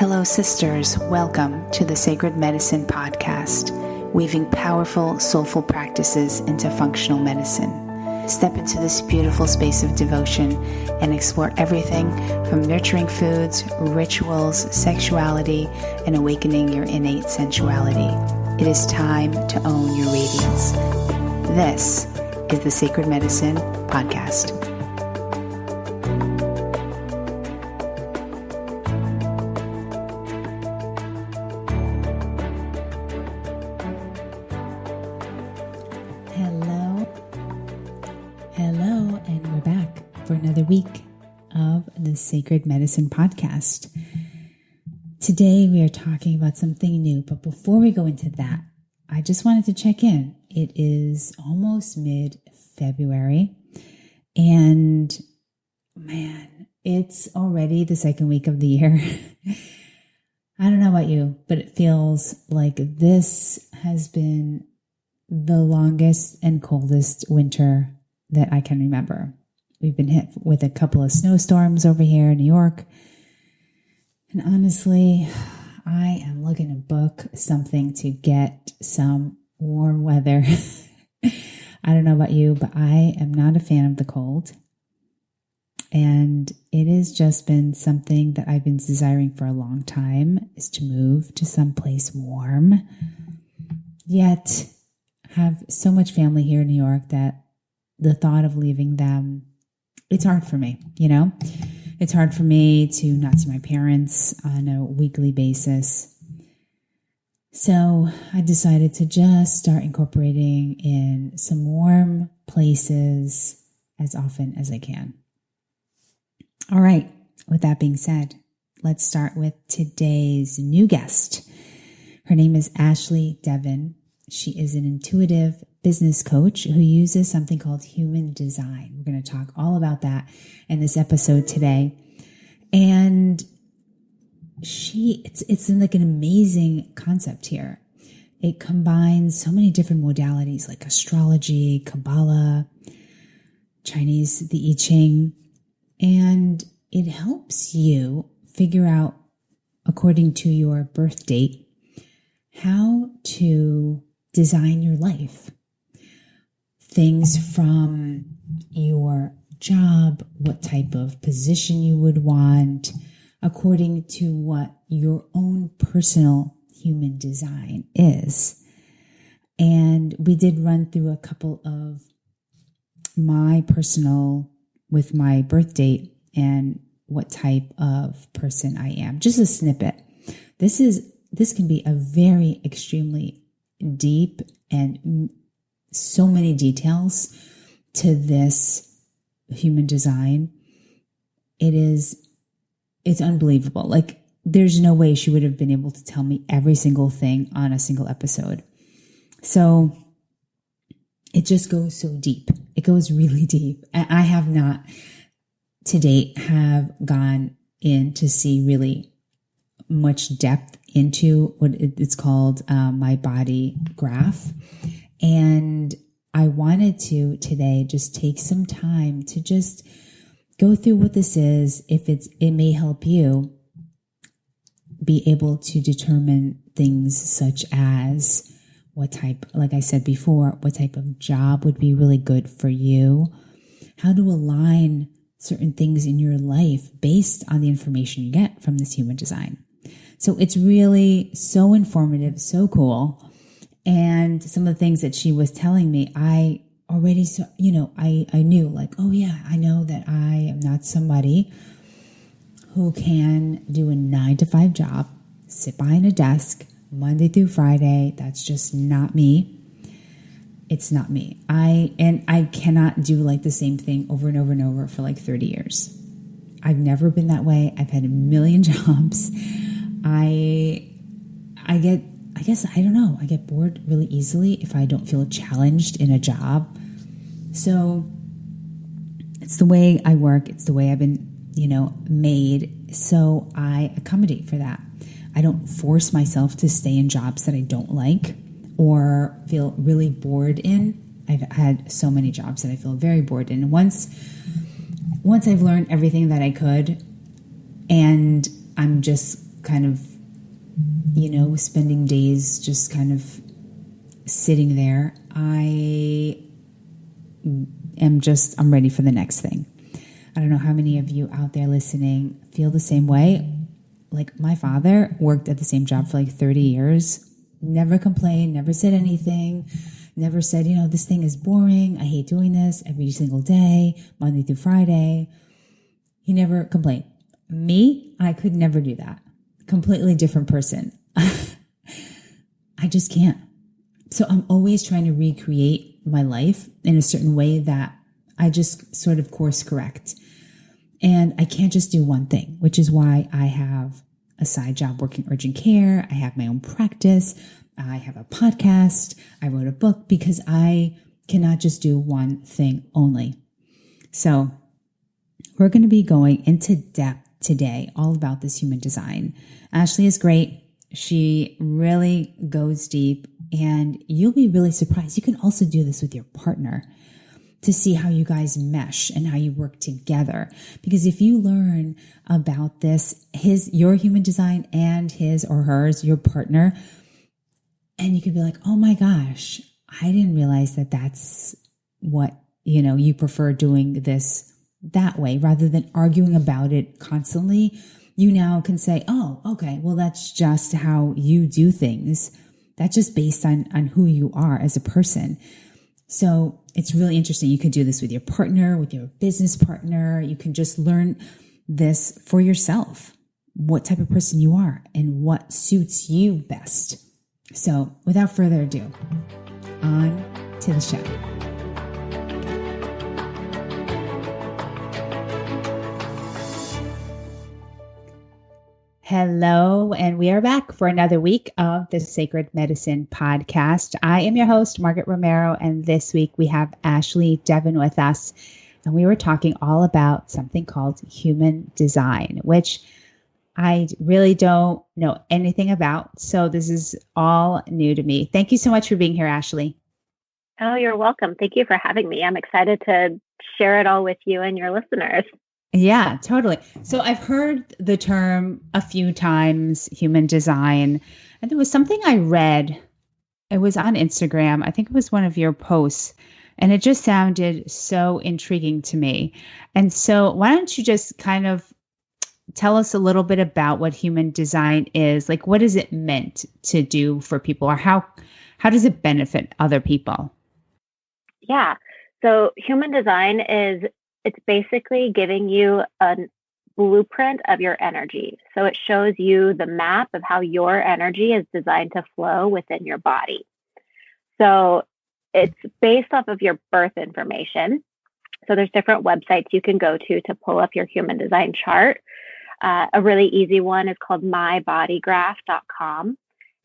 Hello, sisters. Welcome to the Sacred Medicine Podcast, weaving powerful, soulful practices into functional medicine. Step into this beautiful space of devotion and explore everything from nurturing foods, rituals, sexuality, and awakening your innate sensuality. It is time to own your radiance. This is the Sacred Medicine Podcast. Hello, and we're back for another week of the Sacred Medicine Podcast. Today we are talking about something new, but before we go into that, I just wanted to check in. It is almost mid-February, and man, it's already the second week of the year. I don't know about you, but it feels like this has been the longest and coldest winter that I can remember. We've been hit with a couple of snowstorms over here in New York. And honestly, I am looking to book something to get some warm weather. I don't know about you, but I am not a fan of the cold. And it has just been something that I've been desiring for a long time, is to move to someplace warm. Yet have so much family here in New York that the thought of leaving them, it's hard for me, you know? It's hard for me to not see my parents on a weekly basis. So I decided to just start incorporating in some warm places as often as I can. All right, with that being said, let's start with today's new guest. Her name is Ashley Devin. She is an intuitive business coach who uses something called human design. We're going to talk all about that in this episode today. And it's like an amazing concept here. It combines so many different modalities like astrology, Kabbalah, Chinese, the I Ching, and it helps you figure out, according to your birth date, how to design your life. Things from your job, what type of position you would want, according to what your own personal human design is. And we did run through a couple of my personal with my birth date and what type of person I am. Just a snippet. This can be a very extremely deep and so many details to this human design. It's unbelievable. Like, there's no way she would have been able to tell me every single thing on a single episode. So it just goes so deep. It goes really deep. And I have not to date have gone in to see really much depth into what it's called my body graph. And I wanted to today just take some time to just go through what this is. If it may help you be able to determine things such as what type, like I said before, what type of job would be really good for you, how to align certain things in your life based on the information you get from this human design. So it's really so informative, so cool. And some of the things that she was telling me, I already saw, I knew, like, oh yeah, I know that I am not somebody who can do a 9-to-5 job, sit behind a desk Monday through Friday. That's just not me. It's not me. I cannot do like the same thing over and over and over for like 30 years. I've never been that way. I've had a million jobs. I get bored really easily if I don't feel challenged in a job. So it's the way I work. It's the way I've been, made. So I accommodate for that. I don't force myself to stay in jobs that I don't like or feel really bored in. I've had so many jobs that I feel very bored in. Once I've learned everything that I could and I'm just kind of, spending days just kind of sitting there, I'm ready for the next thing. I don't know how many of you out there listening feel the same way. Like my father worked at the same job for like 30 years, never complained, never said anything, never said, this thing is boring. I hate doing this every single day, Monday through Friday. He never complained. Me, I could never do that. Completely different person. I just can't. So I'm always trying to recreate my life in a certain way that I just sort of course correct. And I can't just do one thing, which is why I have a side job working urgent care. I have my own practice. I have a podcast. I wrote a book because I cannot just do one thing only. So we're going to be going into depth today, all about this human design. Ashley is great. She really goes deep, and you'll be really surprised. You can also do this with your partner to see how you guys mesh and how you work together. Because if you learn about this, your human design and his or hers, your partner, and you could be like, oh my gosh, I didn't realize that that's what, you prefer doing this that way rather than arguing about it constantly. You now can say, oh, okay, well, that's just how you do things. That's just based on who you are as a person. So it's really interesting. You could do this with your partner, with your business partner. You can just learn this for yourself, what type of person you are and what suits you best. So without further ado, on to the show. Hello, and we are back for another week of the Sacred Medicine Podcast. I am your host, Margaret Romero, and this week we have Ashley Devin with us, and we were talking all about something called human design, which I really don't know anything about, so this is all new to me. Thank you so much for being here, Ashley. Oh, you're welcome. Thank you for having me. I'm excited to share it all with you and your listeners. Yeah, totally. So I've heard the term a few times, human design, and there was something I read. It was on Instagram. I think it was one of your posts, and it just sounded so intriguing to me. And so why don't you just kind of tell us a little bit about what human design is? Like, what is it meant to do for people, or how does it benefit other people? Yeah. So human design it's basically giving you a blueprint of your energy. So it shows you the map of how your energy is designed to flow within your body. So it's based off of your birth information. So there's different websites you can go to pull up your human design chart. A really easy one is called mybodygraph.com.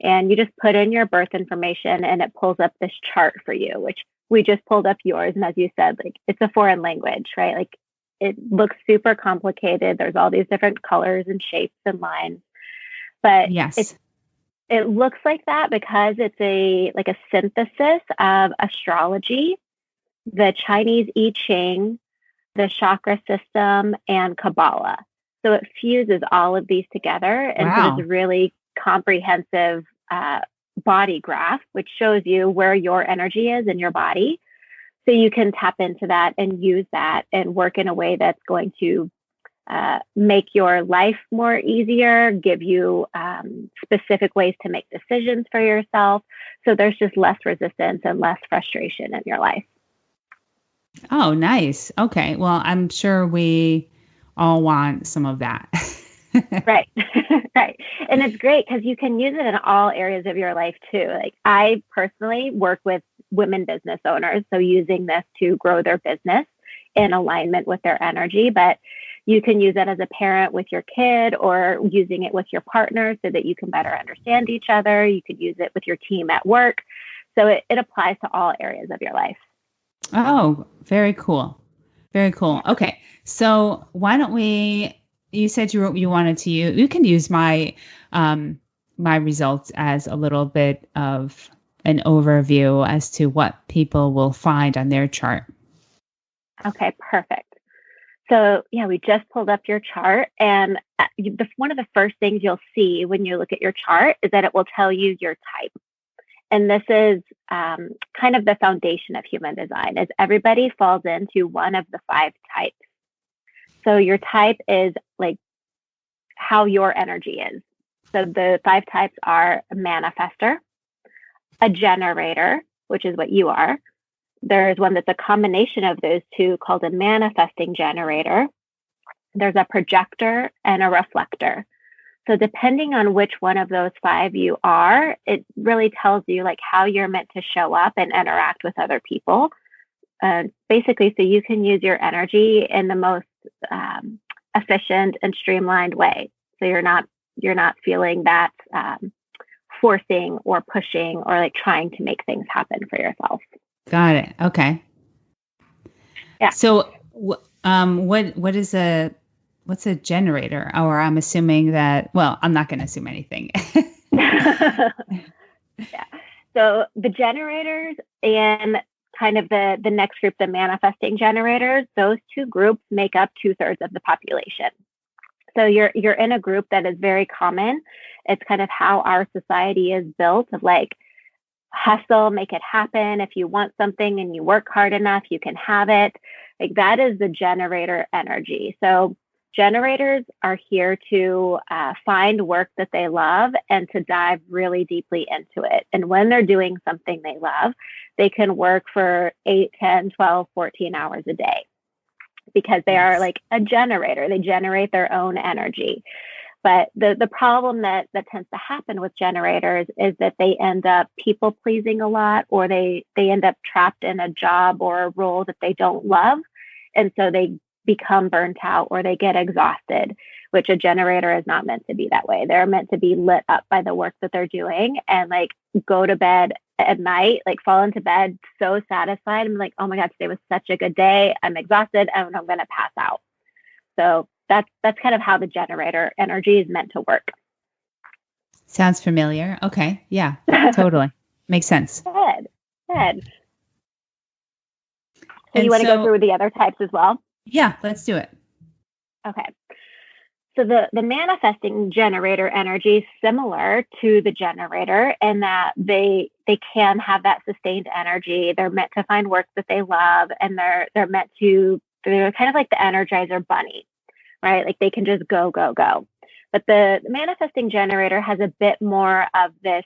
And you just put in your birth information and it pulls up this chart for you, which we just pulled up yours. And as you said, like, it's a foreign language, right? Like, it looks super complicated. There's all these different colors and shapes and lines, but yes, it looks like that because it's a synthesis of astrology, the Chinese I Ching, the chakra system, and Kabbalah. So it fuses all of these together into this really comprehensive body graph, which shows you where your energy is in your body. So you can tap into that and use that and work in a way that's going to make your life more easier, give you specific ways to make decisions for yourself. So there's just less resistance and less frustration in your life. Oh, nice. Okay. Well, I'm sure we all want some of that. Right. Right. And it's great because you can use it in all areas of your life too. Like, I personally work with women business owners, so using this to grow their business in alignment with their energy. But you can use it as a parent with your kid, or using it with your partner so that you can better understand each other. You could use it with your team at work. So it applies to all areas of your life. Oh, very cool. Very cool. Okay. So why don't you said you wanted to use, you can use my results as a little bit of an overview as to what people will find on their chart. Okay, perfect. So yeah, we just pulled up your chart, and one of the first things you'll see when you look at your chart is that it will tell you your type. And this is kind of the foundation of human design, is everybody falls into one of the 5 types. So your type is like how your energy is. So the 5 types are a manifester, a generator, which is what you are. There's one that's a combination of those two called a manifesting generator. There's a projector and a reflector. So depending on which one of those 5 you are, it really tells you like how you're meant to show up and interact with other people. Basically, so you can use your energy in the most efficient and streamlined way. So you're not feeling that forcing or pushing or like trying to make things happen for yourself. Got it. Okay. Yeah. So, what's a generator? Or I'm assuming that. Well, I'm not going to assume anything. Yeah. So the generators and kind of the next group, the manifesting generators, those 2 groups make up 2/3 of the population. So you're in a group that is very common. It's kind of how our society is built, of like hustle, make it happen. If you want something and you work hard enough, you can have it. Like that is the generator energy. So generators are here to find work that they love and to dive really deeply into it. And when they're doing something they love, they can work for 8, 10, 12, 14 hours a day because they are like a generator. They generate their own energy. But the problem that tends to happen with generators is that they end up people pleasing a lot, or they end up trapped in a job or a role that they don't love. And so they become burnt out or they get exhausted, which a generator is not meant to be that way. They're meant to be lit up by the work that they're doing and like go to bed at night, like fall into bed so satisfied. I'm like, oh my God, today was such a good day. I'm exhausted and I'm going to pass out. So that's kind of how the generator energy is meant to work. Sounds familiar. Okay. Yeah, totally. Makes sense. Good. So you want to go through the other types as well? Yeah, let's do it. Okay. So the manifesting generator energy is similar to the generator in that they can have that sustained energy. They're meant to find work that they love, and they're kind of like the Energizer bunny, right? Like they can just go. But the manifesting generator has a bit more of this,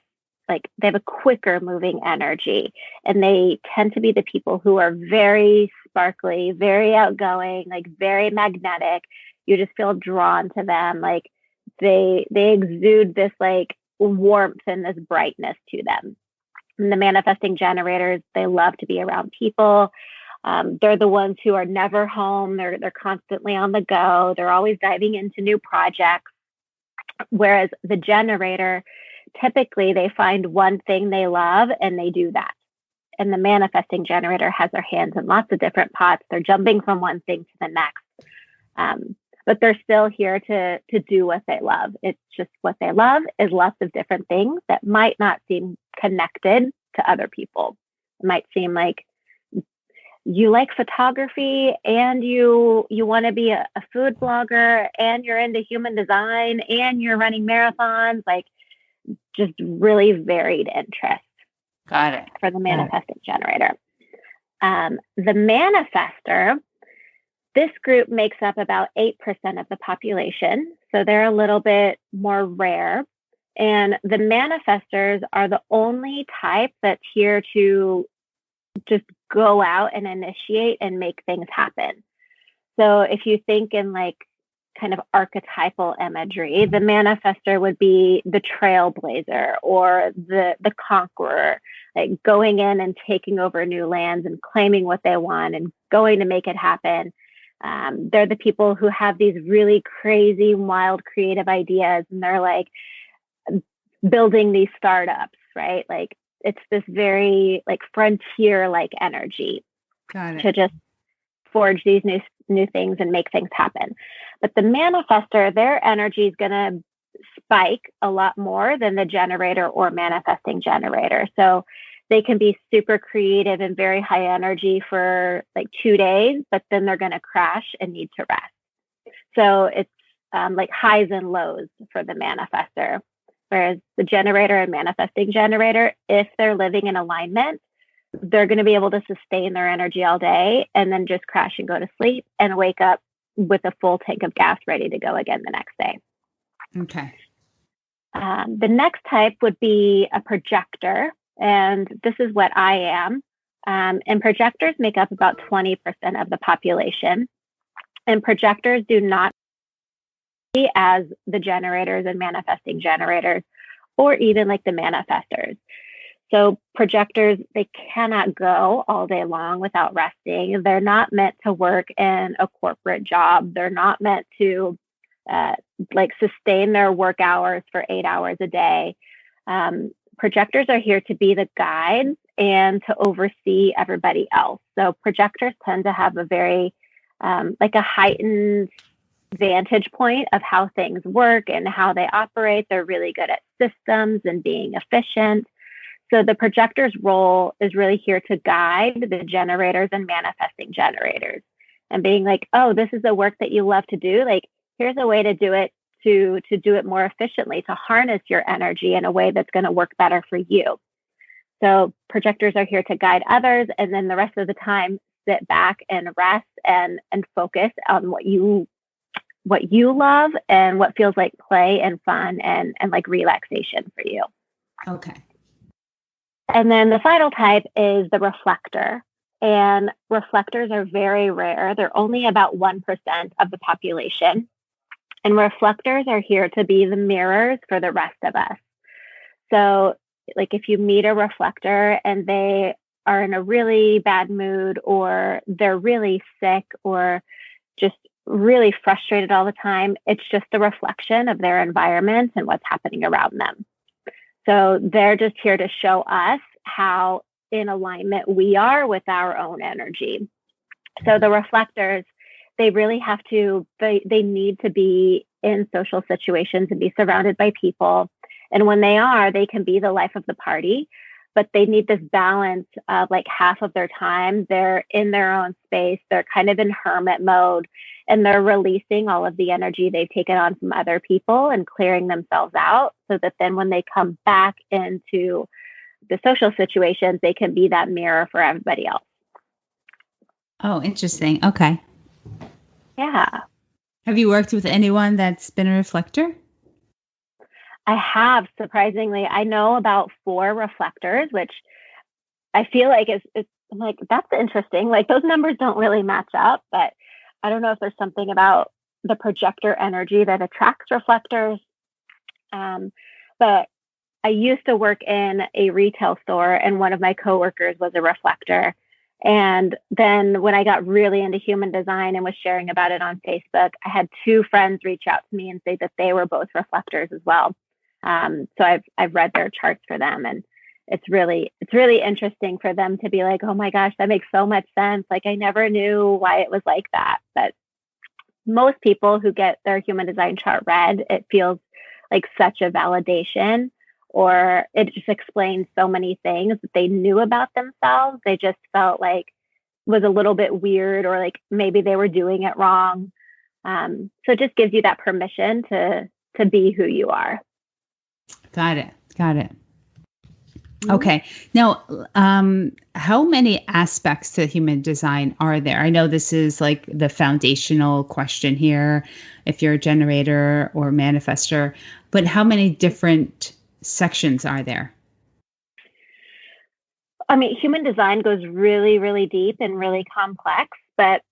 like they have a quicker moving energy, and they tend to be the people who are very sparkly, very outgoing, like very magnetic. You just feel drawn to them. Like they exude this like warmth and this brightness to them. And the manifesting generators, they love to be around people. They're the ones who are never home. They're constantly on the go. They're always diving into new projects. Whereas the generator, typically they find one thing they love and they do that. And the manifesting generator has their hands in lots of different pots. They're jumping from one thing to the next. But they're still here to do what they love. It's just what they love is lots of different things that might not seem connected to other people. It might seem like you like photography and you want to be a food blogger and you're into human design and you're running marathons, like just really varied interests. Got it. For the manifesting generator. The manifester, this group makes up about 8% of the population. So they're a little bit more rare. And the manifestors are the only type that's here to just go out and initiate and make things happen. So if you think in like kind of archetypal imagery, the manifestor would be the trailblazer or the conqueror, like going in and taking over new lands and claiming what they want and going to make it happen. They're the people who have these really crazy, wild, creative ideas, and they're like building these startups, right? Like it's this very like frontier-like energy to just forge these new things and make things happen. But the manifestor, their energy is going to spike a lot more than the generator or manifesting generator. So they can be super creative and very high energy for like 2 days, but then they're going to crash and need to rest. So it's like highs and lows for the manifester. Whereas the generator and manifesting generator, if they're living in alignment, they're going to be able to sustain their energy all day and then just crash and go to sleep and wake up with a full tank of gas ready to go again the next day. Okay. The next type would be a projector, and this is what I am. And projectors make up about 20% of the population. And projectors do not see as the generators and manifesting generators, or even like the manifestors. So projectors, they cannot go all day long without resting. They're not meant to work in a corporate job. They're not meant to like sustain their work hours for 8 hours a day. Projectors are here to be the guides and to oversee everybody else. So projectors tend to have a very like a heightened vantage point of how things work and how they operate. They're really good at systems and being efficient. So the projector's role is really here to guide the generators and manifesting generators and being like, oh, this is the work that you love to do. Like, here's a way to do it, to do it more efficiently, to harness your energy in a way that's going to work better for you. So projectors are here to guide others. And then the rest of the time, sit back and rest and focus on what you love and what feels like play and fun and like relaxation for you. Okay. And then the final type is the reflector. And reflectors are very rare. They're only about 1% of the population. And reflectors are here to be the mirrors for the rest of us. So like if you meet a reflector and they are in a really bad mood, or they're really sick, or just really frustrated all the time, it's just a reflection of their environment and what's happening around them. So they're just here to show us how in alignment we are with our own energy. So the reflectors, they really have to, they need to be in social situations and be surrounded by people. And when they are, they can be the life of the party, but they need this balance of like half of their time, they're in their own space, they're kind of in hermit mode, and they're releasing all of the energy they've taken on from other people and clearing themselves out so that then when they come back into the social situations, they can be that mirror for everybody else. Oh, interesting. Okay. Yeah. Have you worked with anyone that's been a reflector? I have, surprisingly. I know about 4 reflectors, which I feel like it's I'm like, that's interesting. Like those numbers don't really match up, but I don't know if there's something about the projector energy that attracts reflectors. But I used to work in a retail store, and one of my coworkers was a reflector. And then when I got really into human design and was sharing about it on Facebook, I had 2 friends reach out to me and say that they were both reflectors as well. So I've read their charts for them, and it's really interesting for them to be like, oh my gosh, that makes so much sense. Like I never knew why it was like that. But most people who get their human design chart read, it feels like such a validation, or it just explains so many things that they knew about themselves. They just felt like was a little bit weird, or like maybe they were doing it wrong. So it just gives you that permission to be who you are. Got it. Okay. Now, how many aspects to human design are there? I know this is like the foundational question here, if you're a generator or manifestor, but how many different sections are there? I mean, human design goes really, really deep and really complex, but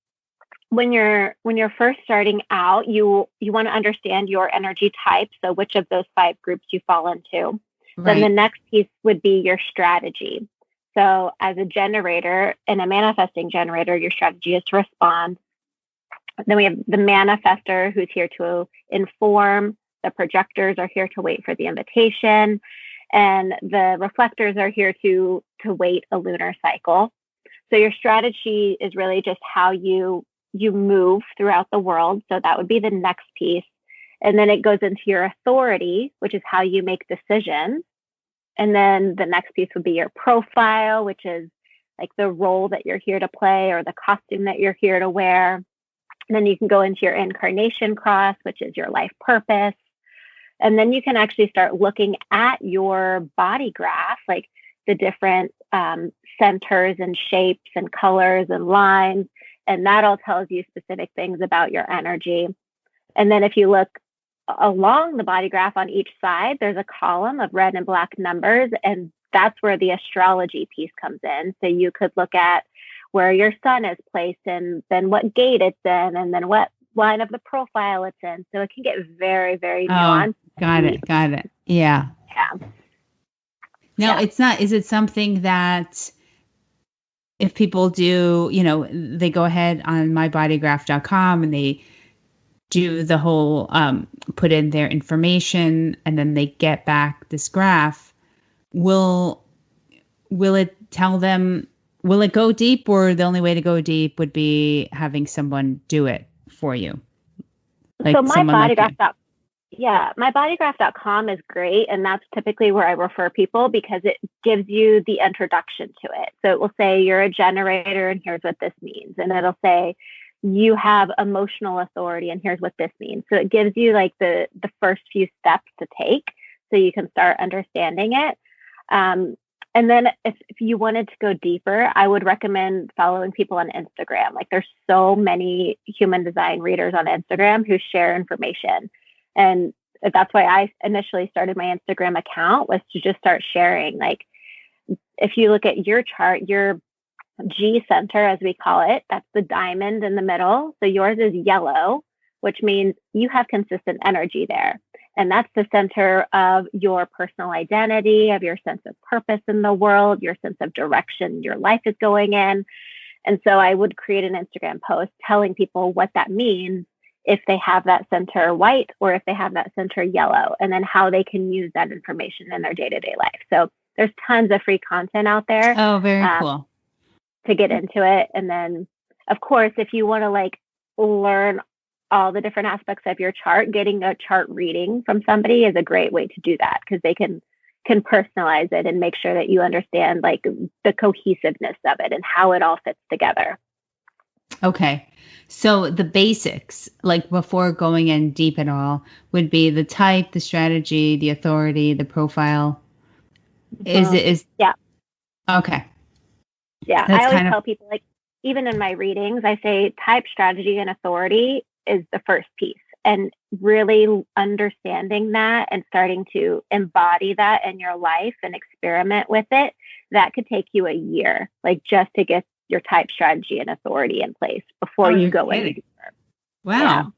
when you're first starting out, you want to understand your energy type, so which of those 5 groups you fall into. Right. Then the next piece would be your strategy. So as a generator and a manifesting generator, your strategy is to respond. Then we have the manifestor, who's here to inform. The projectors are here to wait for the invitation. And the reflectors are here to wait a lunar cycle. So your strategy is really just how you move throughout the world. So that would be the next piece. And then it goes into your authority, which is how you make decisions. And then the next piece would be your profile, which is like the role that you're here to play or the costume that you're here to wear. And then you can go into your incarnation cross, which is your life purpose. And then you can actually start looking at your body graph, like the different centers and shapes and colors and lines. And that all tells you specific things about your energy. And then if you look along the body graph on each side, there's a column of red and black numbers. And that's where the astrology piece comes in. So you could look at where your sun is placed and then what gate it's in and then what line of the profile it's in. So it can get very, very nuanced. Got it. Yeah. Now, it's not, is it something that if people do, they go ahead on mybodygraph.com and they do the whole, put in their information and then they get back this graph, will it tell them, will it go deep, or the only way to go deep would be having someone do it for you? Like so mybodygraph.com is great. And that's typically where I refer people because it gives you the introduction to it. So it will say you're a generator and here's what this means. And it'll say you have emotional authority and here's what this means. So it gives you like the first few steps to take so you can start understanding it. And then if you wanted to go deeper, I would recommend following people on Instagram. Like there's so many human design readers on Instagram who share information. And that's why I initially started my Instagram account, was to just start sharing. Like if you look at your chart, your G center, as we call it, that's the diamond in the middle. So yours is yellow, which means you have consistent energy there. And that's the center of your personal identity, of your sense of purpose in the world, your sense of direction your life is going in. And so I would create an Instagram post telling people what that means if they have that center white or if they have that center yellow, and then how they can use that information in their day-to-day life. So there's tons of free content out there. Oh, very cool. To get into it. And then, of course, if you want to like learn all the different aspects of your chart, getting a chart reading from somebody is a great way to do that because they can personalize it and make sure that you understand like the cohesiveness of it and how it all fits together. Okay. So the basics, like before going in deep at all, would be the type, the strategy, the authority, the profile. Yeah. Okay. Yeah. I always tell people, like, even in my readings, I say type, strategy, and authority is the first piece, and really understanding that and starting to embody that in your life and experiment with it. That could take you a year, like just to get your type, strategy, and authority in place before you go any deeper. Wow.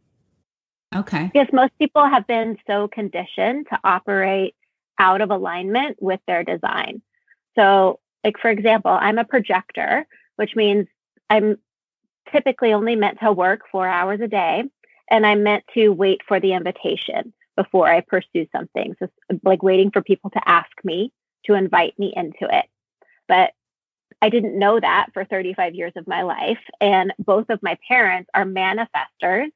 Yeah. Okay. Because most people have been so conditioned to operate out of alignment with their design. So, like, for example, I'm a projector, which means I'm typically only meant to work 4 hours a day, and I'm meant to wait for the invitation before I pursue something. So like waiting for people to ask me to invite me into it. But I didn't know that for 35 years of my life. And both of my parents are manifestors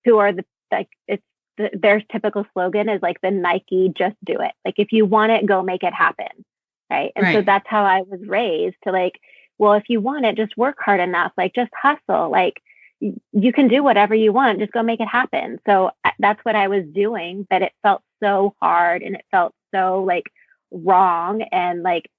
who are their typical slogan is like the Nike, just do it. Like, if you want it, go make it happen. Right. And so that's how I was raised to like, well, if you want it, just work hard enough, like just hustle, like you can do whatever you want, just go make it happen. So that's what I was doing, but it felt so hard and it felt so like wrong. And like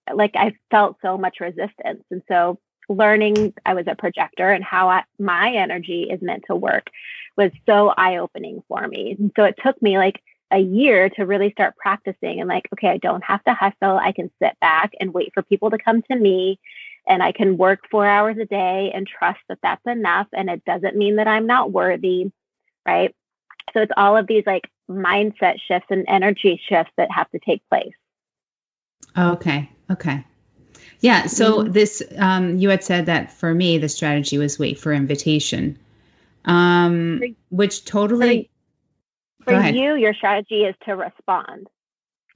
I felt so much resistance. And so learning I was a projector and how my energy is meant to work was so eye-opening for me. And so it took me like a year to really start practicing and like, okay, I don't have to hustle. I can sit back and wait for people to come to me, and I can work 4 hours a day and trust that that's enough. And it doesn't mean that I'm not worthy. Right. So it's all of these like mindset shifts and energy shifts that have to take place. Okay. Yeah. So this, you had said that for me, the strategy was wait for invitation, which totally. For you, your strategy is to respond.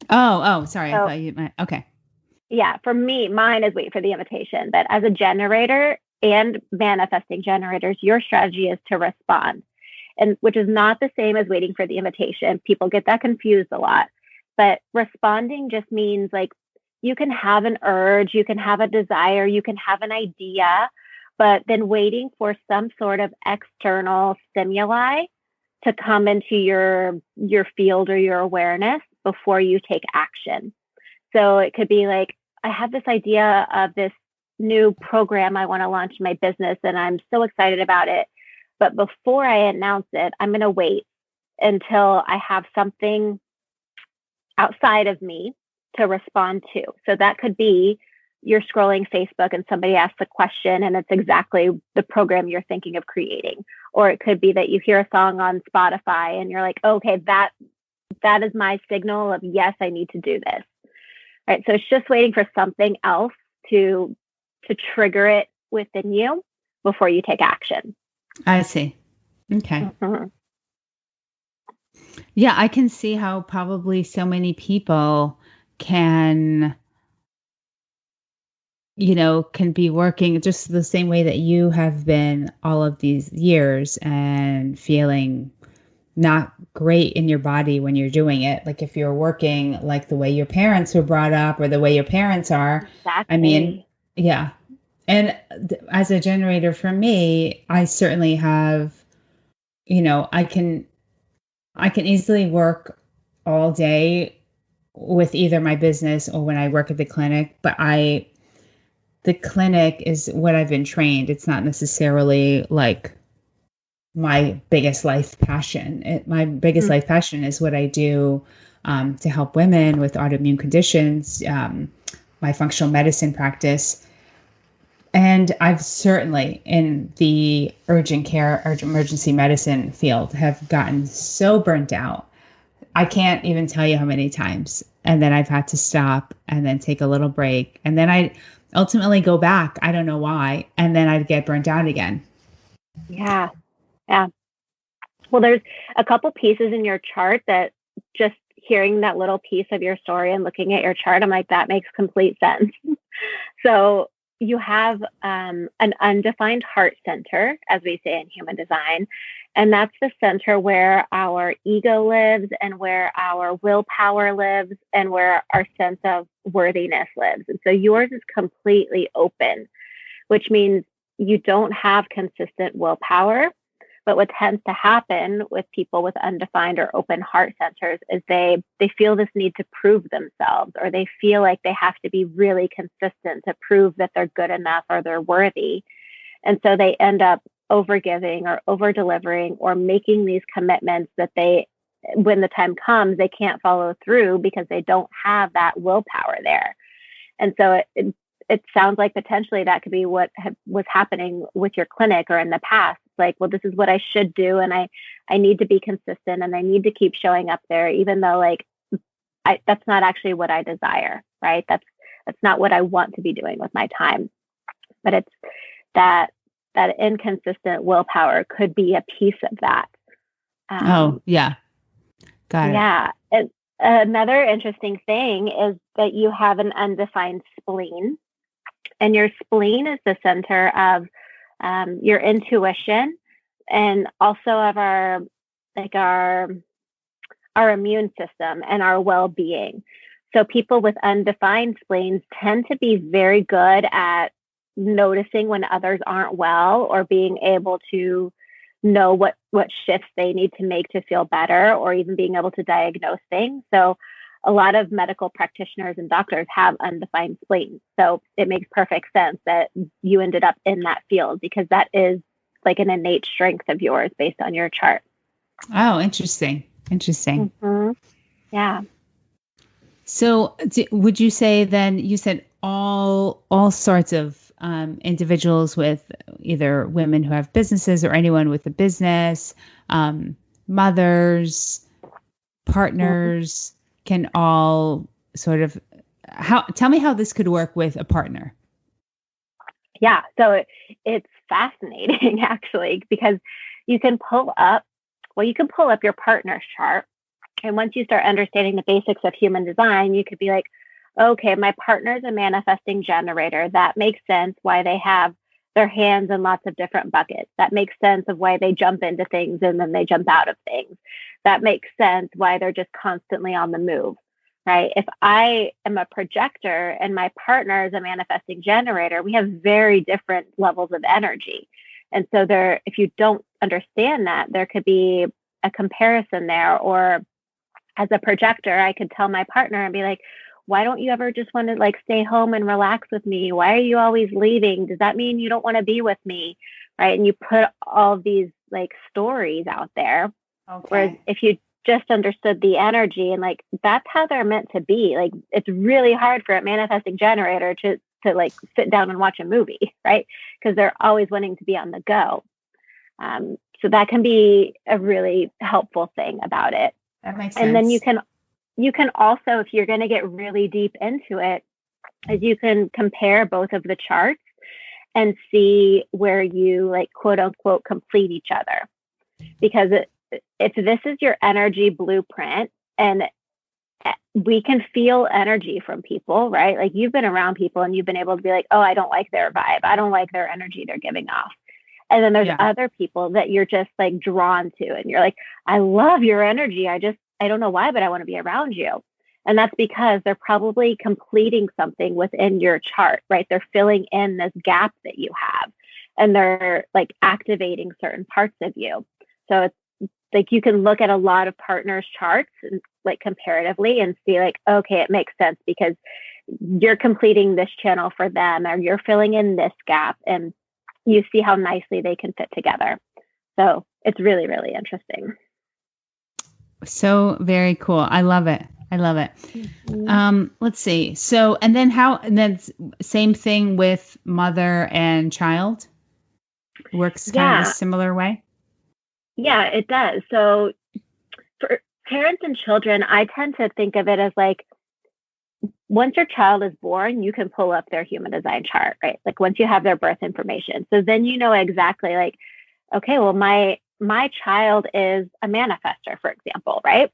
Oh, sorry. I thought you meant, okay. Yeah. For me, mine is wait for the invitation. But as a generator and manifesting generators, your strategy is to respond, and which is not the same as waiting for the invitation. People get that confused a lot. But responding just means like you can have an urge, you can have a desire, you can have an idea, but then waiting for some sort of external stimuli to come into your field or your awareness before you take action. So it could be like, I have this idea of this new program I want to launch in my business, and I'm so excited about it. But before I announce it, I'm going to wait until I have something outside of me to respond to. So that could be you're scrolling Facebook and somebody asks a question and it's exactly the program you're thinking of creating. Or it could be that you hear a song on Spotify and you're like, okay, that is my signal of yes, I need to do this. Right. So it's just waiting for something else to trigger it within you before you take action. I see. Okay. Mm-hmm. Yeah, I can see how probably so many people can be working just the same way that you have been all of these years and feeling not great in your body when you're doing it. Like if you're working like the way your parents were brought up or the way your parents are. Exactly. I mean, yeah. And as a generator for me, I certainly have, I can easily work all day with either my business or when I work at the clinic, but the clinic is what I've been trained. It's not necessarily like my biggest life passion. My biggest life passion is what I do to help women with autoimmune conditions, my functional medicine practice. And I've certainly in the urgent care, emergency medicine field have gotten so burnt out. I can't even tell you how many times. And then I've had to stop and then take a little break. And then I ultimately go back. I don't know why. And then I'd get burnt out again. Yeah. Yeah. Well, there's a couple pieces in your chart that just hearing that little piece of your story and looking at your chart, I'm like, that makes complete sense. So you have an undefined heart center, as we say in human design. And that's the center where our ego lives and where our willpower lives and where our sense of worthiness lives. And so yours is completely open, which means you don't have consistent willpower. But what tends to happen with people with undefined or open heart centers is they feel this need to prove themselves, or they feel like they have to be really consistent to prove that they're good enough or they're worthy. And so they end up overgiving or over delivering or making these commitments that when the time comes, they can't follow through because they don't have that willpower there. And so it sounds like potentially that could be what was happening with your clinic or in the past. It's like, well, this is what I should do. And I need to be consistent and I need to keep showing up there, even though like, that's not actually what I desire, right? That's not what I want to be doing with my time. But it's that inconsistent willpower could be a piece of that. Yeah. Got it. Yeah. Another interesting thing is that you have an undefined spleen. And your spleen is the center of your intuition and also of our immune system and our well-being. So people with undefined spleens tend to be very good at noticing when others aren't well or being able to know what shifts they need to make to feel better or even being able to diagnose things. So a lot of medical practitioners and doctors have undefined spleens. So it makes perfect sense that you ended up in that field because that is like an innate strength of yours based on your chart. Oh, interesting. Mm-hmm. Yeah. So would you say then, you said all sorts of individuals with either women who have businesses or anyone with a business, mothers, partners, can all sort of tell me how this could work with a partner. Yeah. So it's fascinating actually, because you can pull up your partner's chart. And once you start understanding the basics of human design, you could be like, okay, my partner's a manifesting generator. That makes sense why they have their hands in lots of different buckets. That makes sense of why they jump into things and then they jump out of things. That makes sense why they're just constantly on the move, right? If I am a projector and my partner is a manifesting generator, we have very different levels of energy. And so there, if you don't understand that, there could be a comparison there. Or as a projector, I could tell my partner and be like, why don't you ever just want to like stay home and relax with me? Why are you always leaving? Does that mean you don't want to be with me? Right. And you put all of these like stories out there. Okay. Whereas if you just understood the energy and like that's how they're meant to be, like it's really hard for a manifesting generator to like sit down and watch a movie, right? Because they're always wanting to be on the go. So that can be a really helpful thing about it. That makes sense. And then you can also, if you're going to get really deep into it, is you can compare both of the charts and see where you like quote unquote complete each other. Because if this is your energy blueprint, and we can feel energy from people, right? Like you've been around people and you've been able to be like, oh, I don't like their vibe. I don't like their energy they're giving off. And then there's other people that you're just like drawn to and you're like, I love your energy. I don't know why, but I want to be around you. And that's because they're probably completing something within your chart, right? They're filling in this gap that you have and they're like activating certain parts of you. So it's like you can look at a lot of partners' charts and like comparatively and see like, okay, it makes sense because you're completing this channel for them or you're filling in this gap and you see how nicely they can fit together. So it's really, really interesting. So very cool. I love it. I love it. Mm-hmm. Let's see. So, and then same thing with mother and child works kind of a similar way. Yeah, it does. So for parents and children, I tend to think of it as like, once your child is born, you can pull up their human design chart, right? Like once you have their birth information. So then you know exactly like, okay, well, my child is a manifestor, for example, right?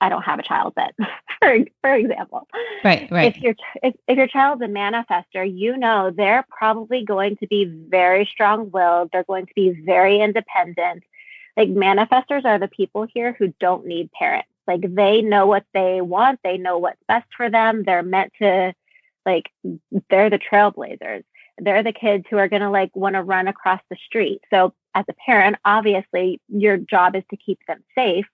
I don't have a child, but for example, right. If your child's a manifestor, you know they're probably going to be very strong-willed. They're going to be very independent. Like manifestors are the people here who don't need parents. Like they know what they want. They know what's best for them. They're meant to, like, they're the trailblazers. They're the kids who are going to like want to run across the street. So as a parent, obviously your job is to keep them safe.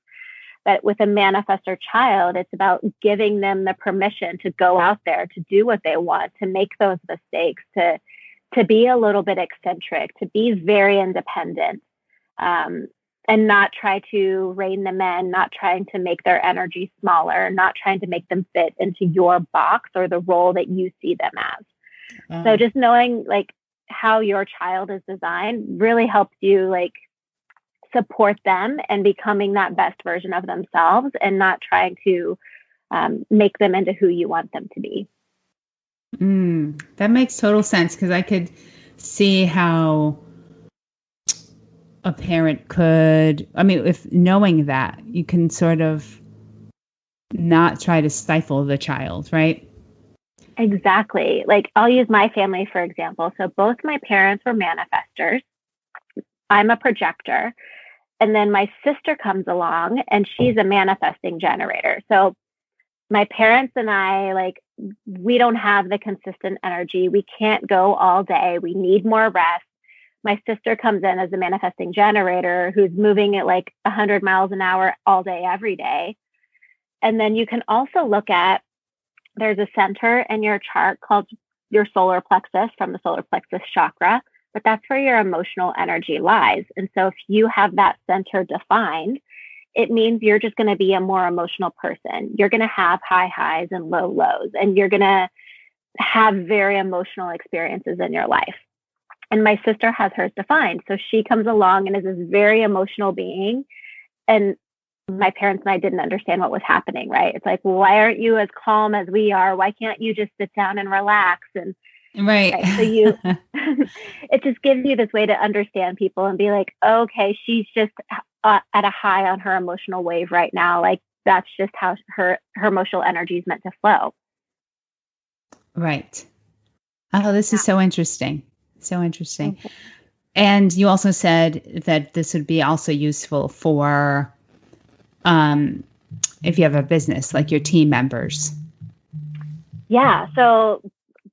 But with a manifestor child, it's about giving them the permission to go out there, to do what they want, to make those mistakes, to be a little bit eccentric, to be very independent, and not try to rein them in, not trying to make their energy smaller, not trying to make them fit into your box or the role that you see them as. So just knowing like how your child is designed really helps you like support them and becoming that best version of themselves and not trying to make them into who you want them to be. That makes total sense because I could see how a parent could, I mean, if knowing that, you can sort of not try to stifle the child, right? Exactly. Like I'll use my family, for example. So both my parents were manifestors. I'm a projector. And then my sister comes along and she's a manifesting generator. So my parents and I, like, we don't have the consistent energy. We can't go all day. We need more rest. My sister comes in as a manifesting generator who's moving at like 100 miles an hour all day, every day. And then you can also look at, there's a center in your chart called your solar plexus from the solar plexus chakra, but that's where your emotional energy lies. And so if you have that center defined, it means you're just going to be a more emotional person. You're going to have high highs and low lows, and you're going to have very emotional experiences in your life. And my sister has hers defined. So she comes along and is this very emotional being. And my parents and I didn't understand what was happening, right? It's like, well, why aren't you as calm as we are? Why can't you just sit down and relax? And right. So you, it just gives you this way to understand people and be like, okay, she's just at a high on her emotional wave right now. Like that's just how her emotional energy is meant to flow. Right. Oh, this is so interesting. So interesting. Okay. And you also said that this would be also useful for if you have a business, like your team members? Yeah. So,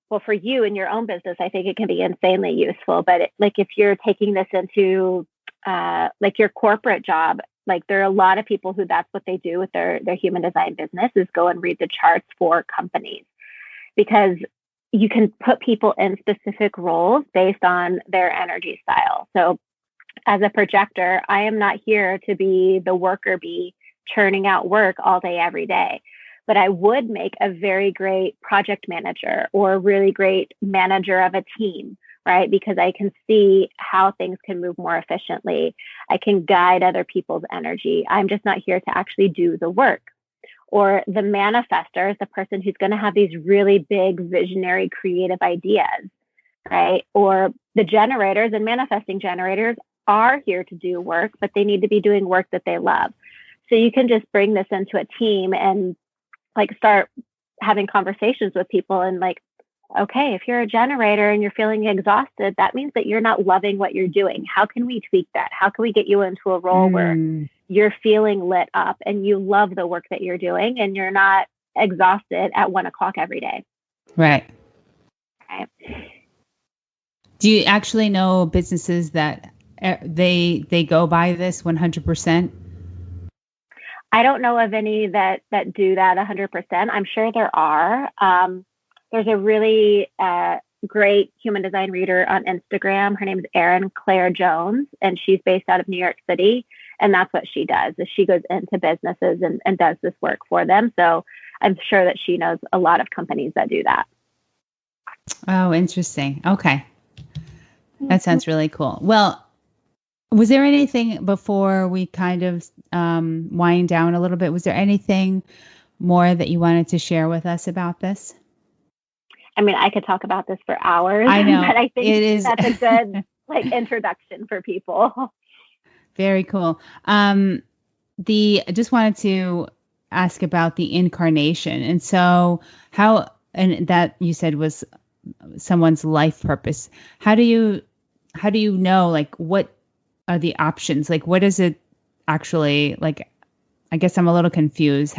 well, for you in your own business, I think it can be insanely useful. But like if you're taking this into like your corporate job, like there are a lot of people who that's what they do with their human design business is go and read the charts for companies, because you can put people in specific roles based on their energy style. So as a projector, I am not here to be the worker bee churning out work all day, every day. But I would make a very great project manager or a really great manager of a team, right? Because I can see how things can move more efficiently. I can guide other people's energy. I'm just not here to actually do the work. Or the manifester is the person who's going to have these really big, visionary, creative ideas, right? Or the generators and manifesting generators are here to do work, but they need to be doing work that they love. So you can just bring this into a team and like start having conversations with people and like, okay, if you're a generator and you're feeling exhausted, that means that you're not loving what you're doing. How can we tweak that? How can we get you into a role where you're feeling lit up and you love the work that you're doing and you're not exhausted at 1:00 every day? Right. Okay. Do you actually know businesses that they go by this 100%? I don't know of any that do that 100%. I'm sure there are. There's a really great human design reader on Instagram. Her name is Erin Claire Jones, and she's based out of New York City. And that's what she does, is she goes into businesses and does this work for them. So I'm sure that she knows a lot of companies that do that. Oh, interesting. Okay. That sounds really cool. Well, was there anything before we kind of wind down a little bit? Was there anything more that you wanted to share with us about this? I mean, I could talk about this for hours. I know, but I think it is. That's a good like introduction for people. Very cool. I just wanted to ask about the incarnation. And so and that you said was someone's life purpose. How do you know, like, what are the options? Like, what is it actually like? I guess I'm a little confused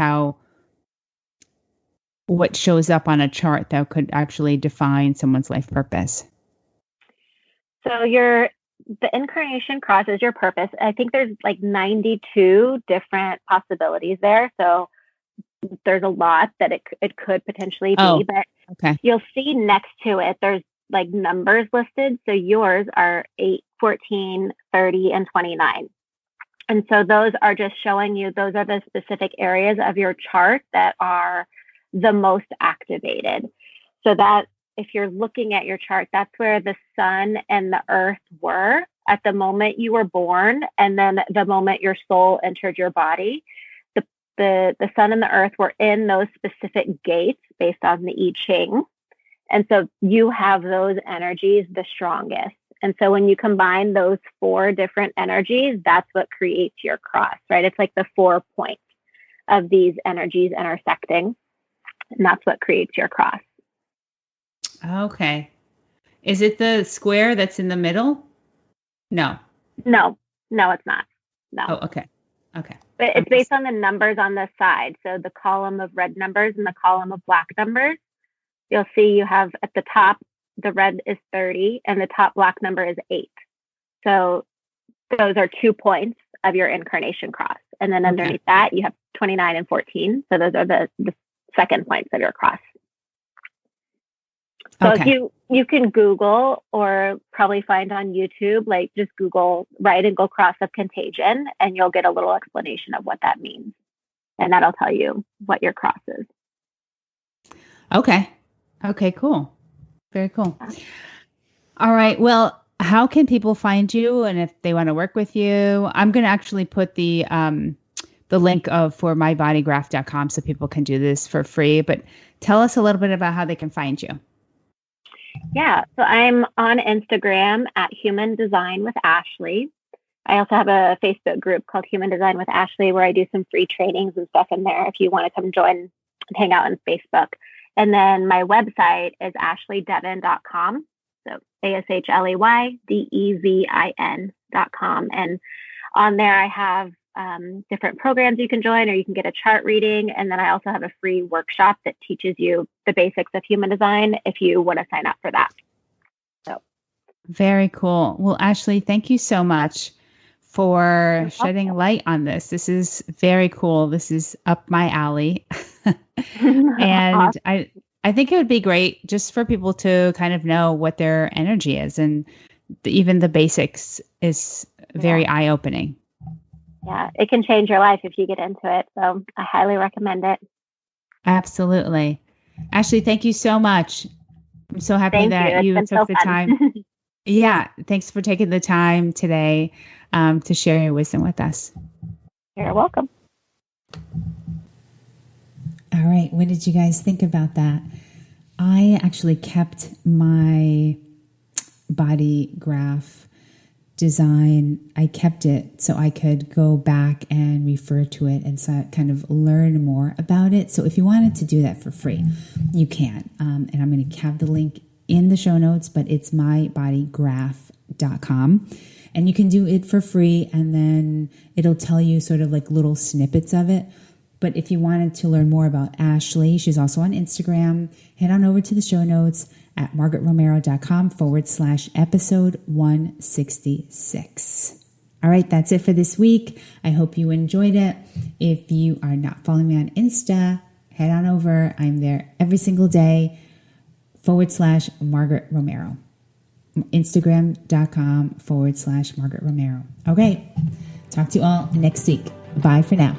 what shows up on a chart that could actually define someone's life purpose. So the incarnation cross is your purpose. I think there's like 92 different possibilities there. So there's a lot that it could potentially be, but okay. You'll see next to it, there's like numbers listed. So yours are 8, 14, 30, and 29. And so those are just showing you, those are the specific areas of your chart that are the most activated. So that if you're looking at your chart, that's where the sun and the earth were at the moment you were born. And then the moment your soul entered your body, the sun and the earth were in those specific gates based on the I Ching. And so you have those energies the strongest. And so when you combine those 4 different energies, that's what creates your cross, right? It's like the 4 points of these energies intersecting. And that's what creates your cross. Okay. Is it the square that's in the middle? No, it's not. No. Oh, okay. Okay. But it's based on the numbers on the side. So the column of red numbers and the column of black numbers, you'll see you have at the top, the red is 30 and the top black number is 8. So those are 2 points of your incarnation cross. And then underneath that, you have 29 and 14. So those are the second points of your cross. So if you can Google or probably find on YouTube, like just Google right angle cross of contagion, and you'll get a little explanation of what that means. And that'll tell you what your cross is. Okay. Okay, cool. Very cool. All right. Well, how can people find you? And if they want to work with you, I'm going to actually put the link for mybodygraph.com so people can do this for free. But tell us a little bit about how they can find you. Yeah, so I'm on Instagram at Human Design with Ashley. I also have a Facebook group called Human Design with Ashley where I do some free trainings and stuff in there if you want to come join and hang out on Facebook. And then my website is ashleydevin.com. So ASHLEYDEVIN.com. And on there I have different programs you can join, or you can get a chart reading. And then I also have a free workshop that teaches you the basics of human design if you want to sign up for that. So very cool. Well, Ashley, thank you so much for shedding light on this. This is very cool. This is up my alley. And awesome. I think it would be great just for people to kind of know what their energy is, and even the basics is very eye-opening. Yeah, it can change your life if you get into it. So I highly recommend it. Absolutely. Ashley, thank you so much. I'm so happy that you took the time. Yeah, thanks for taking the time today to share your wisdom with us. You're welcome. All right. What did you guys think about that? I actually kept my body graph design. I kept it so I could go back and refer to it and so kind of learn more about it. So if you wanted to do that for free, you can. And I'm going to have the link in the show notes, but it's mybodygraph.com. And you can do it for free, and then it'll tell you sort of like little snippets of it. But if you wanted to learn more about Ashley, she's also on Instagram, head on over to the show notes at margaretromero.com/episode 166. All right, that's it for this week. I hope you enjoyed it. If you are not following me on Insta, head on over. I'm there every single day, /Margaret Romero. Instagram.com /Margaret Romero. Okay, talk to you all next week. Bye for now.